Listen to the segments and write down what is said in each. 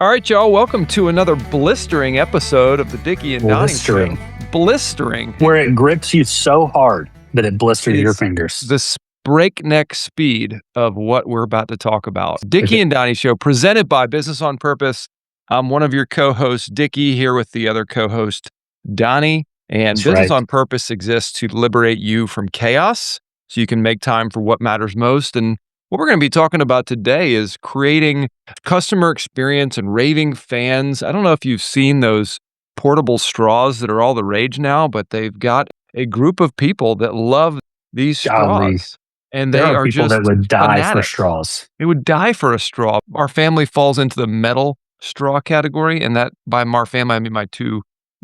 All right, y'all. Welcome to another blistering episode of the Dickie and Donny Show. Blistering. Where it grips you so hard that it blisters your fingers. The breakneck speed of what we're about to talk about. Dickie and Donny Show, presented by Business on Purpose. I'm one of your co-hosts, Dickie, here with the other co-host, Donny. And Business on Purpose exists to liberate you from chaos so you can make time for what matters most. And what we're going to be talking about today is creating customer experience and raving fans. I don't know if you've seen those portable straws that are all the rage now, but they've got a group of people that love these straws. And they are people just that would die fanatics. for straws. They would die for a straw. Our family falls into the metal straw category. And that by our family, I mean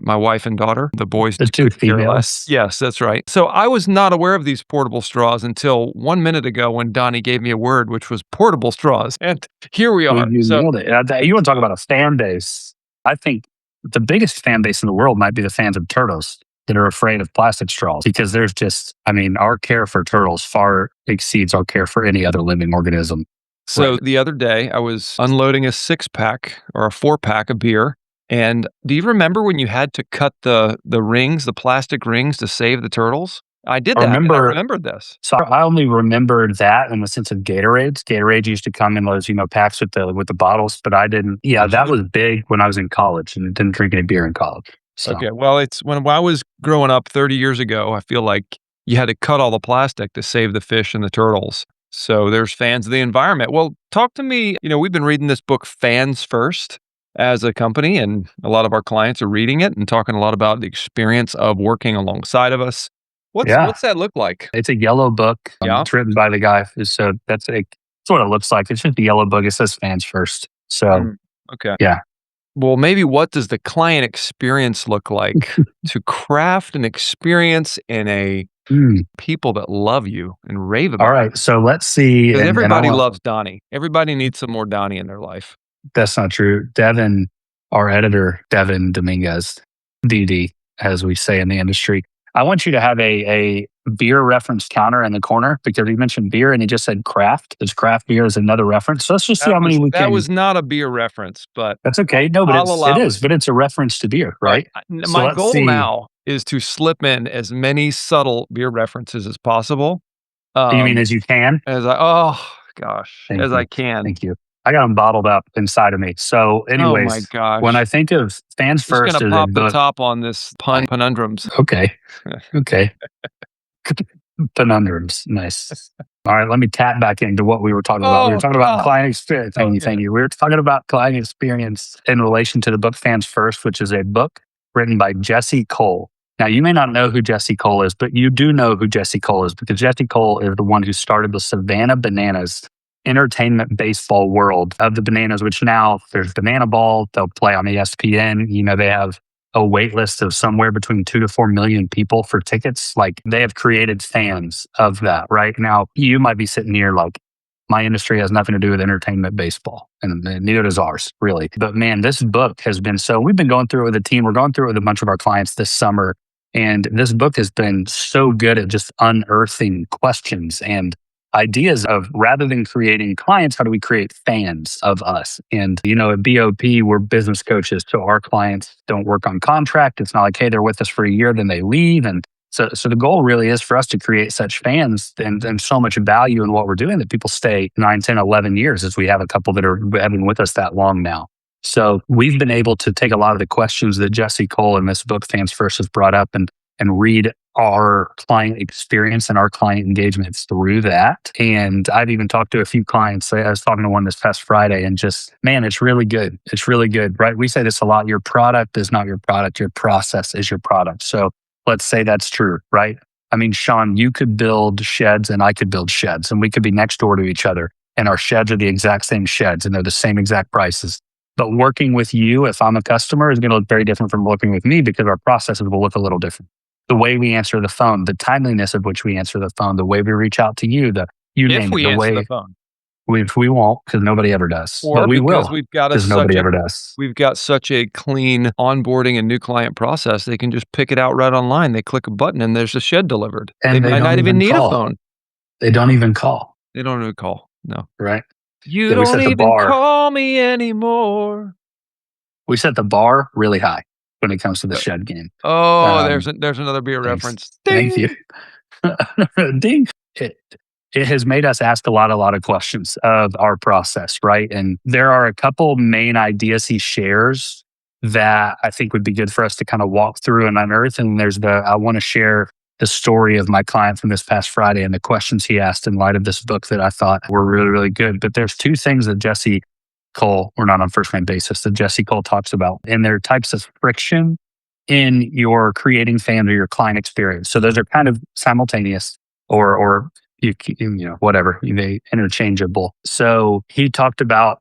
my wife and daughter, the boys. The two females. Yes, that's right. So I was not aware of these portable straws until 1 minute ago when Donny gave me a word, which was portable straws. And here we are. You nailed it. You want to talk about a fan base? I think the biggest fan base in the world might be the fans of turtles that are afraid of plastic straws, because there's just, our care for turtles far exceeds our care for any other living organism. So the other day I was unloading a 6-pack or a 4-pack of beer. And do you remember when you had to cut the rings, the plastic rings, to save the turtles? I did that. I remembered this. So I only remembered that in the sense of Gatorades. Gatorade used to come in those, packs with the bottles, but I didn't. Yeah, that was big when I was in college, and didn't drink any beer in college. So. Okay, well, it's when I was growing up 30 years ago, I feel like you had to cut all the plastic to save the fish and the turtles. So there's fans of the environment. Well, talk to me. We've been reading this book, Fans First, as a company, and a lot of our clients are reading it and talking a lot about the experience of working alongside of us. What's that look like? It's a yellow book. It's written by the guy. So that's what it looks like. It's just a yellow book. It says Fans First. So, okay. Yeah. Well, maybe what does the client experience look like to craft an experience in a people that love you and rave about you? All right. So let's see. Everybody loves Donny. Everybody needs some more Donny in their life. That's not true. Devin, our editor, Devin Dominguez, DD, as we say in the industry, I want you to have a beer reference counter in the corner, because he mentioned beer and he just said craft. There's craft beer as another reference. So let's just see how many we can. That was not a beer reference, but that's okay. No, but it is. But it's a reference to beer, right? My goal now is to slip in as many subtle beer references as possible. You mean as you can? I can. Thank you. I got them bottled up inside of me. So anyways, oh my gosh. When I think of Fans First, I'm going to pop the top on this conundrums. Okay. Conundrums. Nice. All right, let me tap back into what we were talking about. We were talking about client experience. Thank you. We were talking about client experience in relation to the book Fans First, which is a book written by Jesse Cole. Now, you may not know who Jesse Cole is, but you do know who Jesse Cole is, because Jesse Cole is the one who started the Savannah Bananas entertainment baseball world of the Bananas, which now there's Banana Ball. They'll play on ESPN. They have a wait list of somewhere between 2 to 4 million people for tickets. Like, they have created fans of that. Right now, you might be sitting here like, my industry has nothing to do with entertainment baseball, and neither does ours, really. But man, this book has been we've been going through it with a team. We're going through it with a bunch of our clients this summer. And this book has been so good at just unearthing questions and ideas of, rather than creating clients, how do we create fans of us? And, at BOP, we're business coaches. So our clients don't work on contract. It's not like, hey, they're with us for a year, then they leave. And so the goal really is for us to create such fans and so much value in what we're doing that people stay 9, 10, 11 years, as we have a couple that are having with us that long now. So we've been able to take a lot of the questions that Jesse Cole in this book, Fans First, has brought up and read our client experience and our client engagements through that. And I've even talked to a few clients. I was talking to one this past Friday, and just, man, it's really good. It's really good, right? We say this a lot. Your product is not your product. Your process is your product. So let's say that's true, right? Sean, you could build sheds and I could build sheds, and we could be next door to each other, and our sheds are the exact same sheds and they're the same exact prices. But working with you, if I'm a customer, is going to look very different from working with me, because our processes will look a little different. The way we answer the phone, the timeliness of which we answer the phone, the way we reach out to you, the answer the phone. We won't, because nobody ever does. Or but we will, because nobody ever does. We've got such a clean onboarding and new client process. They can just pick it out right online. They click a button and there's a shed delivered. And they might not even need a phone. They don't even call. They don't even call. No. Right. You don't even call me anymore. We set the bar really high when it comes to the shed game. Oh, there's another beer reference. Thank you. Ding. It has made us ask a lot of questions of our process, right? And there are a couple main ideas he shares that I think would be good for us to kind of walk through and unearth. And I want to share the story of my client from this past Friday and the questions he asked in light of this book that I thought were really, really good. But there's two things that Jesse Cole, we're not on first name basis, that Jesse Cole talks about, and they're types of friction in your creating fan or your client experience. So those are kind of simultaneous or you know, whatever, they interchangeable. So he talked about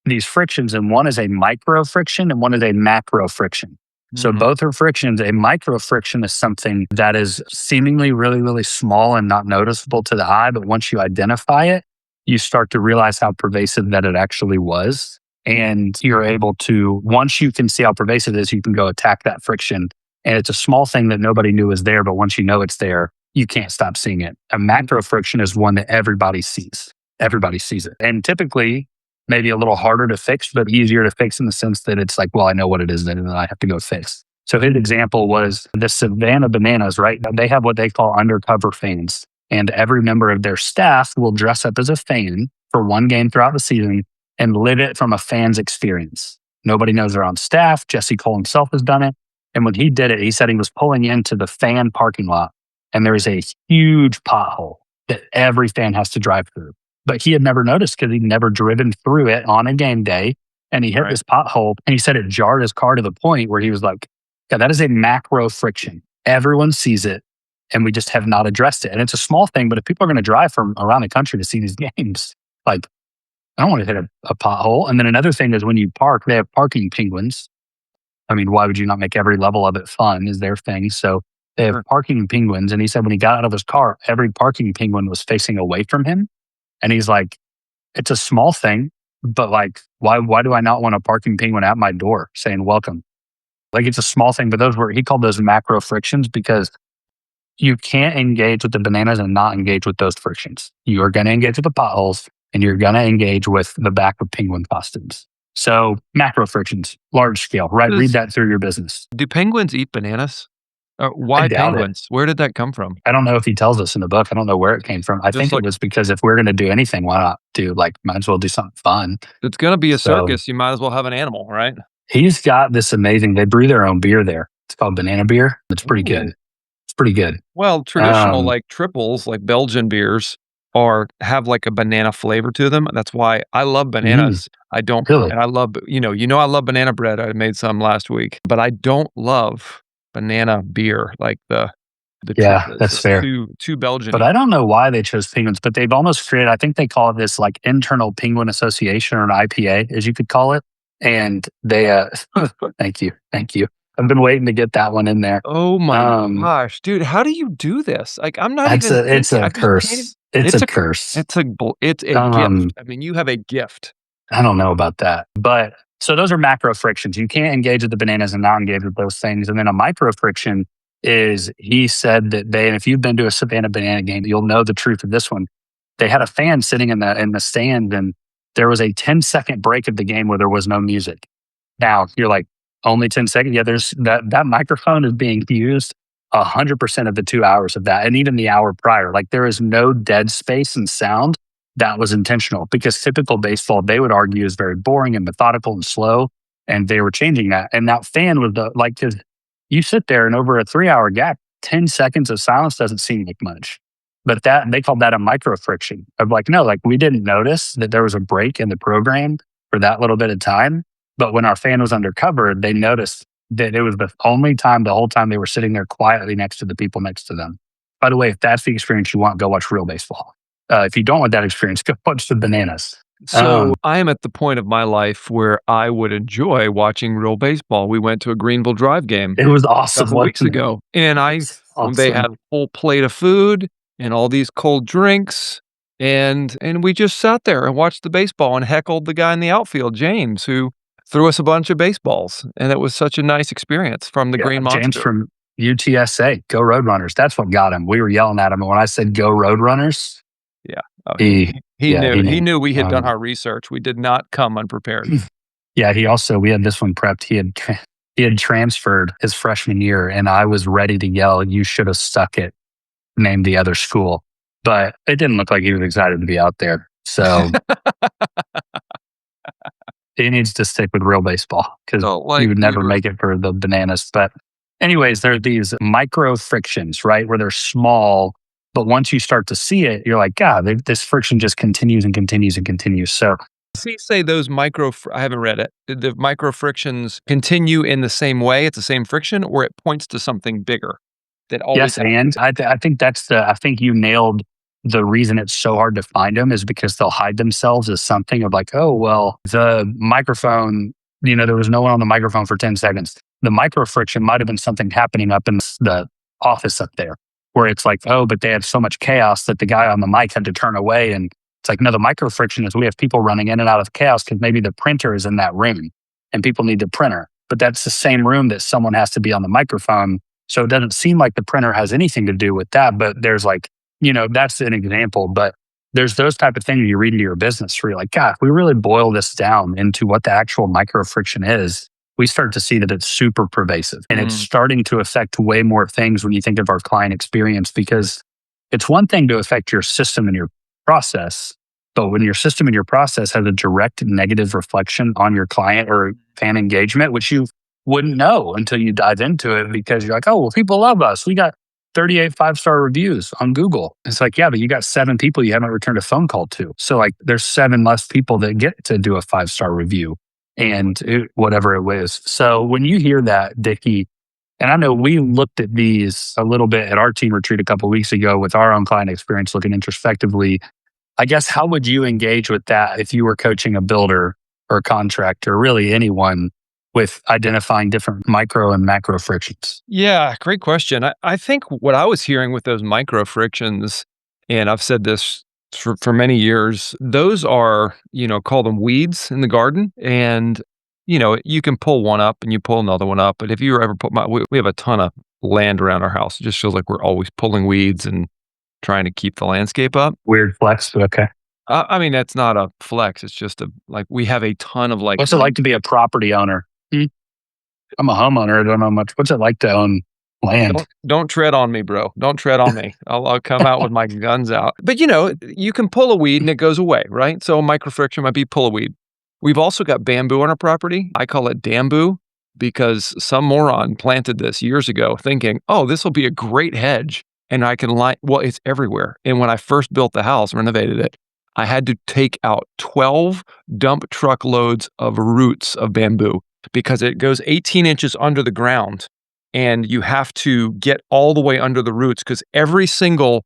these frictions, and one is a micro friction and one is a macro friction. So both are frictions. A micro friction is something that is seemingly really, really small and not noticeable to the eye. But once you identify it, you start to realize how pervasive that it actually was. And you're able to, once you can see how pervasive it is, you can go attack that friction. And it's a small thing that nobody knew was there, but once you know it's there, you can't stop seeing it. A macro friction is one that everybody sees. Everybody sees it. And typically, maybe a little harder to fix, but easier to fix in the sense that it's like, well, I know what it is, and then I have to go fix. So his example was the Savannah Bananas, right? They have what they call undercover fans. And every member of their staff will dress up as a fan for one game throughout the season and live it from a fan's experience. Nobody knows they're on staff. Jesse Cole himself has done it. And when he did it, he said he was pulling into the fan parking lot, and there is a huge pothole that every fan has to drive through. But he had never noticed because he'd never driven through it on a game day. And he hit this pothole, and he said it jarred his car to the point where he was like, yeah, that is a macro friction. Everyone sees it, and we just have not addressed it. And it's a small thing, but if people are going to drive from around the country to see these games, like, I don't want to hit a pothole. And then another thing is when you park, they have parking penguins. I mean, why would you not make every level of it fun is their thing. So they have parking penguins. And he said when he got out of his car, every parking penguin was facing away from him. And he's like, it's a small thing, but like, why do I not want a parking penguin at my door saying welcome? Like, it's a small thing, but he called those macro frictions because you can't engage with the bananas and not engage with those frictions. You are going to engage with the potholes, and you're going to engage with the back of penguin costumes. So macro frictions, large scale, right? Read that through your business. Do penguins eat bananas? Why penguins? Where did that come from? I don't know if he tells us in the book. I don't know where it came from. I think it was because if we're going to do anything, why not might as well do something fun. It's going to be a circus. You might as well have an animal, right? He's got this amazing, they brew their own beer there. It's called banana beer. It's pretty good. It's pretty good. Well, traditional like triples, like Belgian beers have like a banana flavor to them. That's why I love bananas. I don't really. And I love, I love banana bread. I made some last week, but I don't love banana beer, like the that's fair. Too Belgian. But I don't know why they chose penguins, but they've almost created, I think they call it this like internal penguin association, or an IPA, as you could call it. And they, thank you. I've been waiting to get that one in there. Oh my gosh, dude, how do you do this? Like, I'm not it's a curse. It's a curse. It's a gift. I mean, you have a gift. I don't know about that, but so those are macro frictions. You can't engage with the bananas and not engage with those things. And then a micro friction is, he said that and if you've been to a Savannah Banana game, you'll know the truth of this one. They had a fan sitting in the stand, and there was a 10-second break of the game where there was no music. Now you're like, only 10 seconds? Yeah, there's that microphone is being used 100% of the 2 hours of that, and even the hour prior. Like, there is no dead space and sound. That was intentional, because typical baseball, they would argue, is very boring and methodical and slow, and they were changing that. And that fan was because you sit there and over a 3-hour gap, 10 seconds of silence doesn't seem like much. But they called that a micro friction of like, no, like, we didn't notice that there was a break in the program for that little bit of time. But when our fan was undercover, they noticed that it was the only time, the whole time, they were sitting there quietly next to the people next to them. By the way, if that's the experience you want, go watch real baseball. If you don't want that experience, go watch the bananas. So I am at the point of my life where I would enjoy watching real baseball. We went to a Greenville Drive game. It was awesome. A couple weeks ago. And they had a full plate of food and all these cold drinks. And we just sat there and watched the baseball and heckled the guy in the outfield, James, who threw us a bunch of baseballs. And it was such a nice experience from the Green Monster. James from UTSA, go Roadrunners. That's what got him. We were yelling at him. And when I said go Roadrunners, he knew we had done our research. We did not come unprepared. Yeah, we had this one prepped. He had transferred his freshman year, and I was ready to yell, "You should have stuck it," name the other school. But it didn't look like he was excited to be out there. So he needs to stick with real baseball because he would never make it for the Bananas. But anyways, there are these micro frictions, right? Where they're small, but once you start to see it, you're like, God, this friction just continues and continues and continues. So So you say those I haven't read it. The micro frictions continue in the same way? It's the same friction, or it points to something bigger that always yes, and I think I think you nailed the reason it's so hard to find them is because they'll hide themselves as something of like, oh, well, the microphone, there was no one on the microphone for 10 seconds. The micro friction might have been something happening up in the office up there where it's like, oh, but they had so much chaos that the guy on the mic had to turn away. And it's like, no, the micro friction is we have people running in and out of chaos because maybe the printer is in that room and people need the printer. But that's the same room that someone has to be on the microphone. So it doesn't seem like the printer has anything to do with that. But there's like, that's an example. But there's those type of things you read into your business where you're like, God, if we really boil this down into what the actual micro friction is, we start to see that it's super pervasive and it's starting to affect way more things when you think of our client experience, because it's one thing to affect your system and your process. But when your system and your process has a direct negative reflection on your client or fan engagement, which you wouldn't know until you dive into it because you're like, oh, well, people love us. We got 38 5-star reviews on Google. It's like, yeah, but you got 7 people you haven't returned a phone call to. So like there's 7 less people that get to do a 5-star review and whatever it is. So when you hear that, Dickie, and I know we looked at these a little bit at our team retreat a couple of weeks ago with our own client experience, looking introspectively. I guess, how would you engage with that if you were coaching a builder or a contractor, really anyone, with identifying different micro and macro frictions? Yeah, great question. I think what I was hearing with those micro frictions, and I've said this for many years, those are, call them weeds in the garden. And, you can pull one up and you pull another one up. But if you ever we have a ton of land around our house. It just feels like we're always pulling weeds and trying to keep the landscape up. Weird flex, but okay. I mean, that's not a flex. It's just we have a ton of What's it like to be a property owner? I'm a homeowner. I don't know much. What's it like to own land? Don't tread on me, bro. Don't tread on me. I'll come out with my guns out. But you can pull a weed and it goes away, right? So a microfriction might be pull a weed. We've also got bamboo on our property. I call it damboo because some moron planted this years ago thinking, oh, this will be a great hedge. And I can well, it's everywhere. And when I first built the house, renovated it, I had to take out 12 dump truck loads of roots of bamboo because it goes 18 inches under the ground. And you have to get all the way under the roots because every single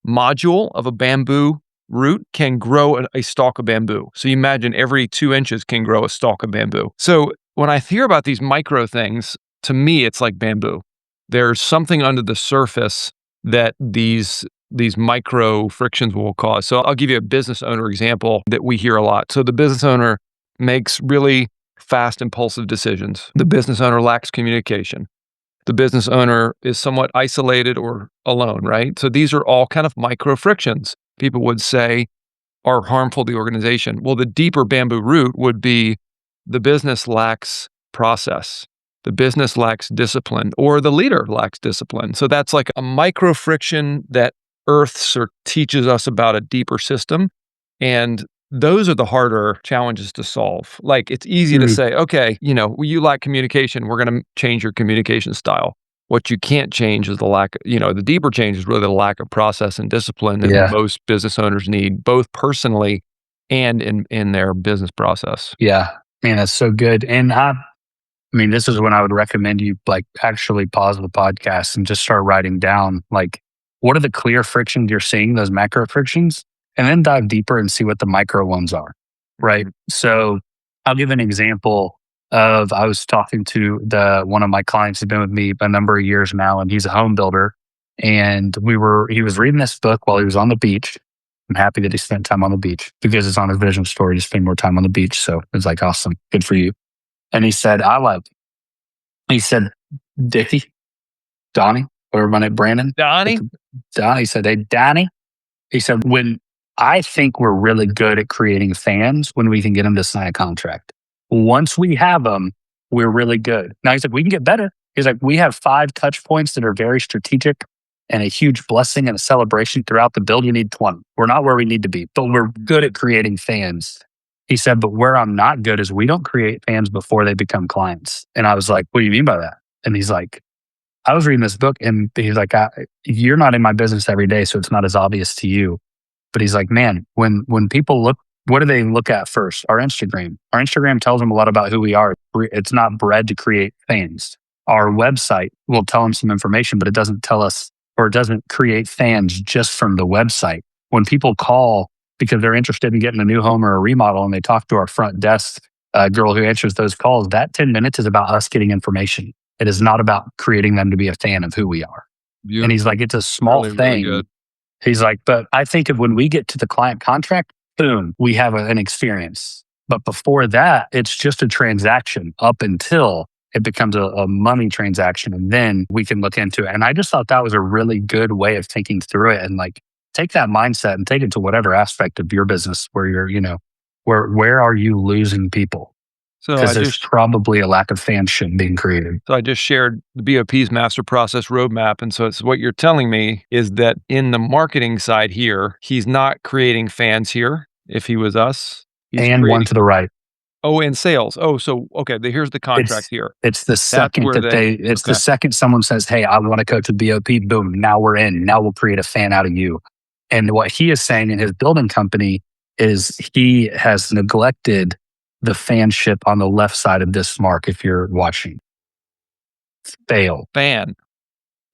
module of a bamboo root can grow a stalk of bamboo. So you imagine every 2 inches can grow a stalk of bamboo. So when I hear about these micro things, to me, it's like bamboo. There's something under the surface that these micro frictions will cause. So I'll give you a business owner example that we hear a lot. So the business owner makes really fast, impulsive decisions. The business owner lacks communication. The business owner is somewhat isolated or alone, right? So these are all kind of micro frictions people would say are harmful to the organization. Well, the deeper bamboo root would be the business lacks process. The business lacks discipline, or the leader lacks discipline. So that's like a micro friction that earths or teaches us about a deeper system. And those are the harder challenges to solve. Like it's easy to say, okay, you lack communication. We're going to change your communication style. What you can't change is the deeper change is really the lack of process and discipline that most business owners need, both personally and in their business process. Yeah, man, that's so good. And I mean, this is when I would recommend you actually pause the podcast and just start writing down what are the clear frictions you're seeing, those macro frictions, and then dive deeper and see what the micro ones are, right? So I'll give an example of, I was talking to one of my clients who's been with me a number of years now, and he's a home builder. And he was reading this book while he was on the beach. I'm happy that he spent time on the beach because it's on his vision story to spend more time on the beach. So it's like, awesome, good for you. And he said, he said, Dickie, Donnie, whatever my name, Brandon. Donnie? He said, hey, Donnie. He said, when I think we're really good at creating fans when we can get them to sign a contract. once we have them, we're really good. Now he's like, we can get better. He's like, we have 5 touch points that are very strategic and a huge blessing and a celebration throughout the build. You need 20. We're not where we need to be, but we're good at creating fans. He said, but where I'm not good is we don't create fans before they become clients. And I was like, what do you mean by that? And he's like, I was reading this book and he's like, you're not in my business every day, so it's not as obvious to you. But he's like, man, when people look, what do they look at first? Our Instagram. Our Instagram tells them a lot about who we are. It's not bred to create fans. Our website will tell them some information, but it doesn't tell us, or it doesn't create fans just from the website. When people call because they're interested in getting a new home or a remodel and they talk to our front desk girl who answers those calls, that 10 minutes is about us getting information. It is not about creating them to be a fan of who we are. Beautiful. And he's like, it's a small thing. Really, he's like, but I think of when we get to the client contract, boom, we have an experience. But before that, it's just a transaction up until it becomes a money transaction. And then we can look into it. And I just thought that was a really good way of thinking through it. And like, take that mindset and take it to whatever aspect of your business where you're, where are you losing people? Because there's probably a lack of fanship being created. So I just shared the BOP's master process roadmap. And so it's what you're telling me is that in the marketing side here, he's not creating fans here. If he was us, and one to the right. Oh, and sales. Oh, so okay. Here's the contract here. It's the second the second someone says, "Hey, I want to coach with BOP." Boom! Now we're in. Now we'll create a fan out of you. And what he is saying in his building company is he has neglected the fanship on the left side of this mark. If you're watching, fail fan.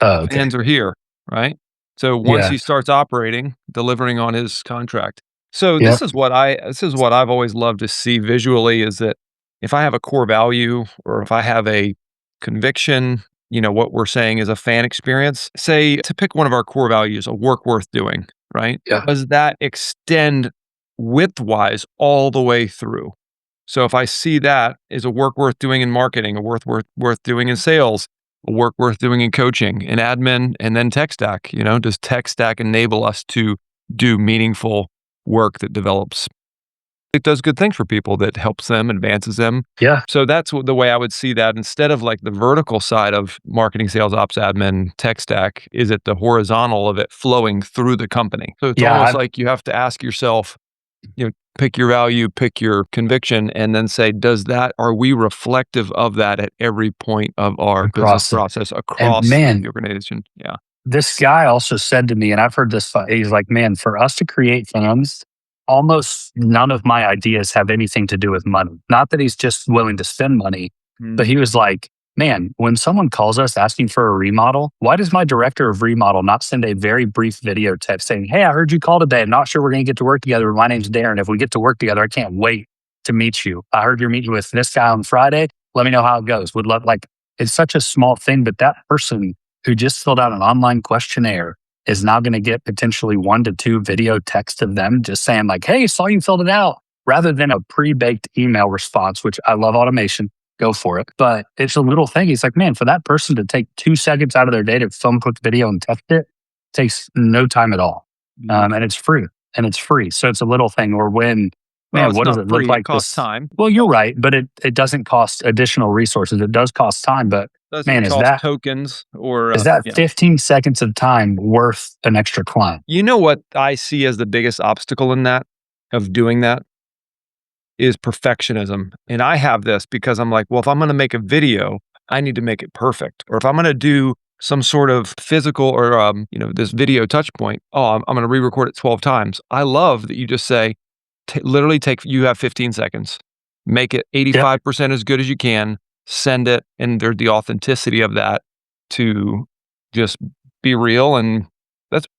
Oh, okay. Fans are here, right? So once he starts operating, delivering on his contract. So this is what I've always loved to see visually is that if I have a core value or if I have a conviction, what we're saying is a fan experience, say to pick one of our core values, a work worth doing, right? Yeah. Does that extend width-wise all the way through? So if I see that as a work worth doing in marketing, a worth doing in sales, a work worth doing in coaching, in admin, and then tech stack, does tech stack enable us to do meaningful work that develops? It does good things for people, that helps them, advances them. Yeah. So that's the way I would see that. Instead of like the vertical side of marketing, sales, ops, admin, tech stack, is it the horizontal of it flowing through the company? So it's almost like you have to ask yourself, pick your value, pick your conviction, and then say, are we reflective of that at every point of our business process across the organization? Yeah. This guy also said to me, and I've heard this, he's like, man, for us to create fans, almost none of my ideas have anything to do with money. Not that he's just willing to spend money, but he was like, man, when someone calls us asking for a remodel, why does my director of remodel not send a very brief video text saying, hey, I heard you call today. I'm not sure we're going to get to work together. My name's Darren. If we get to work together, I can't wait to meet you. I heard you're meeting with this guy on Friday. Let me know how it goes. Would love, it's such a small thing, but that person who just filled out an online questionnaire is now going to get potentially 1 to 2 video texts of them just saying like, hey, saw you filled it out, rather than a pre-baked email response, which I love automation. Go for it. But it's a little thing. He's like, man, for that person to take 2 seconds out of their day to film quick video and text it takes no time at all. And it's free. So it's a little thing. Or when, what does it look like? It costs time. Well, you're right, but it doesn't cost additional resources. It does cost time, but is that tokens or is that 15 seconds of time worth an extra client? You know what I see as the biggest obstacle in that, of doing that, is perfectionism. And I have this because I'm like, well, if I'm going to make a video, I need to make it perfect. Or if I'm going to do some sort of physical or, this video touch point, I'm going to re-record it 12 times. I love that you just say, you have 15 seconds, make it 85% as good as you can, send it. And there's the authenticity of that to just be real. And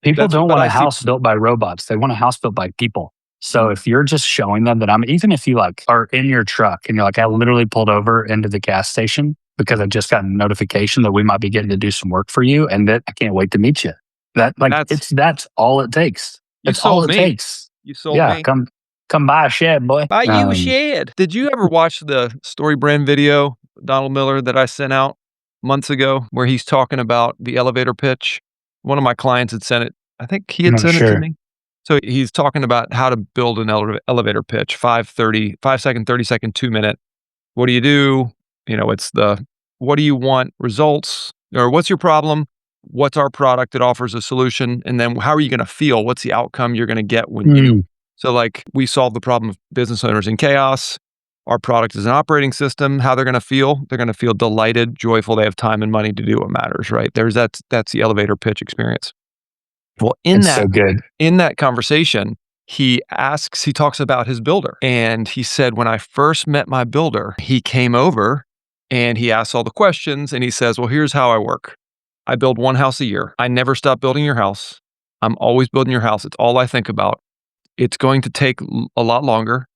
people don't want a house built by robots. They want a house built by people. So if you're just showing them that even if you are in your truck and you're like, I literally pulled over into the gas station because I just got a notification that we might be getting to do some work for you and that I can't wait to meet you. That's all it takes. That's all it takes. You sold me. Come buy a shed, boy. Buy you a shed. Did you ever watch the Story Brand video, Donald Miller, that I sent out months ago, where he's talking about the elevator pitch? One of my clients had sent it. I think he had sent it to me. So he's talking about how to build an elevator pitch, 5 second, 30 second, 2 minute. What do you do? It's the what do you want results, or what's your problem? What's our product that offers a solution? And then how are you going to feel? What's the outcome you're going to get when you? Mm. So, like, we solve the problem of business owners in chaos. Our product is an operating system. How they're going to feel? They're going to feel delighted, joyful. They have time and money to do what matters, right? That's the elevator pitch experience. Well, It's so good. in that conversation, he talks about his builder. And he said, when I first met my builder, he came over and he asked all the questions. And he says, well, here's how I work. I build one house a year. I never stop building your house. I'm always building your house. It's all I think about. It's going to take a lot longer.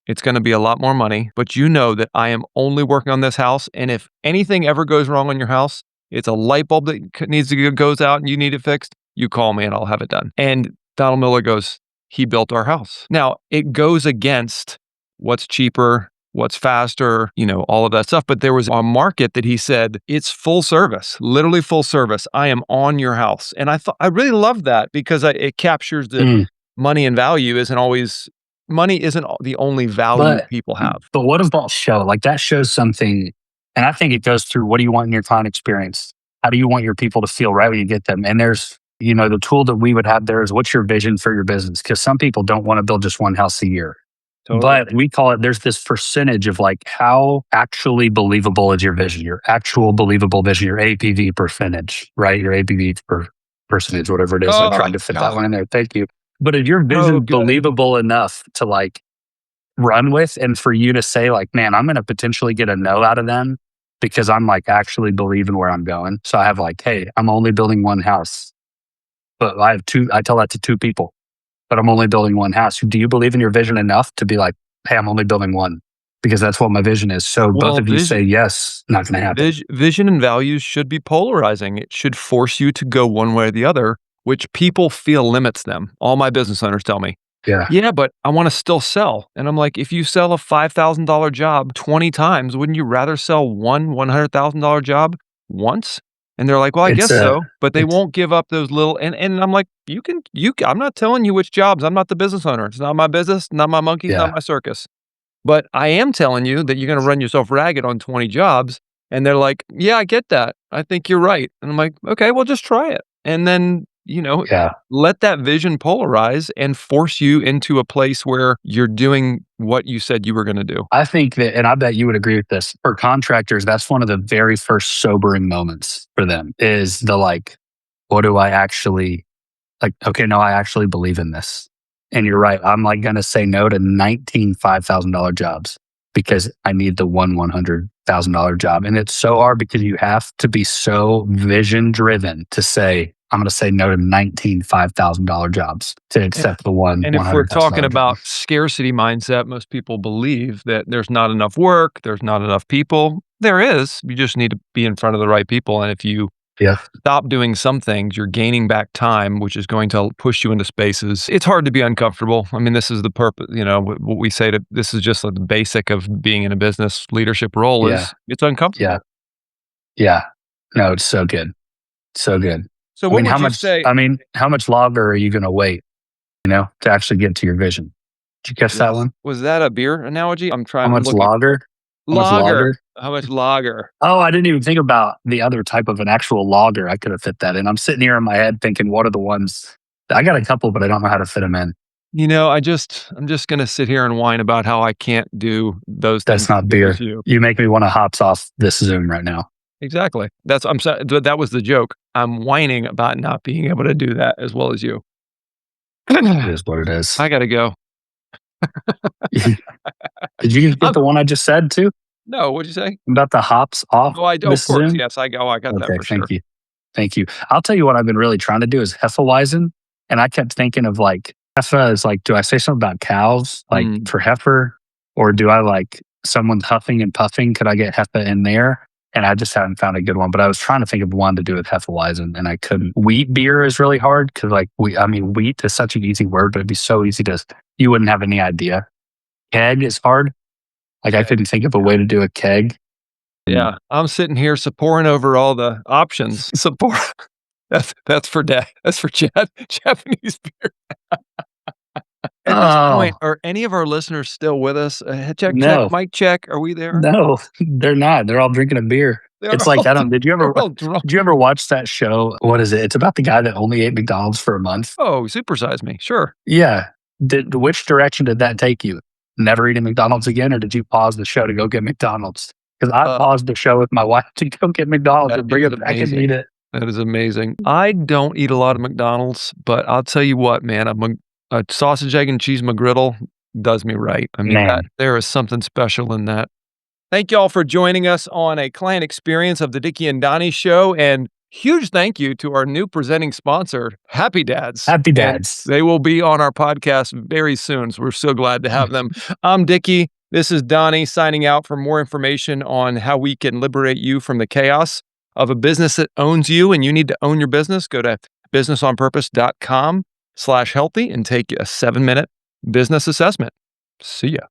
It's going to be a lot more money, but you know that I am only working on this house. And if anything ever goes wrong on your house, it's a light bulb that needs to goes out and you need it fixed, you call me and I'll have it done. And Donald Miller goes, he built our house. Now, it goes against what's cheaper, what's faster, all of that stuff. But there was a market that he said, it's full service, literally full service. I am on your house. And I really love that because it captures that money and value money isn't the only value people have. But what does that show? Like, that shows something, and I think it goes through, what do you want in your client experience? How do you want your people to feel right when you get them? And there's, the tool that we would have there is, what's your vision for your business? Because some people don't want to build just one house a year. Totally. But we call it, there's this percentage of like, how actually believable is your vision, your actual believable vision, your APV percentage, right? Your APV per percentage, whatever it is. I'm trying to fit that one in there. Thank you. But is your vision believable enough to like run with, and for you to say like, man, I'm going to potentially get a no out of them because I'm like actually believing where I'm going. So I have like, hey, I'm only building one house, but I tell that to two people, but I'm only building one house. Do you believe in your vision enough to be like, hey, I'm only building one because that's what my vision is? So both of you say yes, not going to happen. Vision and values should be polarizing. It should force you to go one way or the other, which people feel limits them. All my business owners tell me, yeah, but I want to still sell. And I'm like, if you sell a $5,000 job 20 times, wouldn't you rather sell one $100,000 job once? And they're like, well, I guess so, but they won't give up those little, and I'm like, I'm not telling you which jobs. I'm not the business owner. It's not my business, not my monkeys, not my circus. But I am telling you that you're going to run yourself ragged on 20 jobs. And they're like, yeah, I get that. I think you're right. And I'm like, okay, well, just try it. And then, let that vision polarize and force you into a place where you're doing what you said you were going to do. I think that, and I bet you would agree with this, for contractors, that's one of the very first sobering moments for them is the like, what do I actually, like, okay, no, I actually believe in this. And you're right. I'm like going to say no to 19 $5,000 jobs because I need the one $100,000 job. And it's so hard because you have to be so vision driven to say, I'm going to say no to 19 $5,000 jobs to accept the one. And if we're talking about scarcity mindset, most people believe that there's not enough work, there's not enough people. There is. You just need to be in front of the right people. And if you stop doing some things, you're gaining back time, which is going to push you into spaces. It's hard to be uncomfortable. I mean, this is the purpose, what we say this is just the basic of being in a business leadership role is it's uncomfortable. Yeah. No, it's so good. So good. So what would you say? I mean, how much longer are you going to wait, to actually get to your vision? Did you catch that one? Was that a beer analogy? I'm trying. How much lager? How much lager? Oh, I didn't even think about the other type of an actual lager. I could have fit that in. I'm sitting here in my head thinking, what are the ones? I got a couple, but I don't know how to fit them in. I'm just going to sit here and whine about how I can't do those things. That's not beer. You make me want to hops off this Zoom right now. Exactly. That was the joke. I'm whining about not being able to do that as well as you. It is what it is. I got to go. Did you get the one I just said too? No, what'd you say? About the hops off? Oh, of course. Zoom? Yes, I got that for sure. Thank you. I'll tell you what I've been really trying to do is Hefeweizen. And I kept thinking of like, Hefe is like, do I say something about cows? Like for heifer? Or do I like someone huffing and puffing? Could I get Hefe in there? And I just haven't found a good one. But I was trying to think of one to do with Hefeweizen and I couldn't. Wheat beer is really hard because like wheat is such an easy word, but it'd be so easy you wouldn't have any idea. Keg is hard. Like I couldn't think of a way to do a keg. Yeah. I'm sitting here pouring over all the options. Support. That's for Chad. Japanese beer. At this point, are any of our listeners still with us? Check, No. mic check. Are we there? No, they're not. They're all drinking a beer. It's like, did you ever watch that show? What is it? It's about the guy that only ate McDonald's for a month. Oh, Supersize Me. Sure. Yeah. Which direction did that take you? Never eating McDonald's again, or did you pause the show to go get McDonald's? Because I paused the show with my wife to go get McDonald's and bring it back and eat it. That is amazing. I don't eat a lot of McDonald's, but I'll tell you what, man, a sausage, egg, and cheese McGriddle does me right. I mean, there is something special in that. Thank you all for joining us on a client experience of the Dickie and Donny Show, and huge thank you to our new presenting sponsor, Happy Dads. Happy Dads. And they will be on our podcast very soon, so we're so glad to have them. I'm Dickie. This is Donny signing out. For more information on how we can liberate you from the chaos of a business that owns you and you need to own your business, go to businessonpurpose.com/healthy and take a 7-minute business assessment. See ya.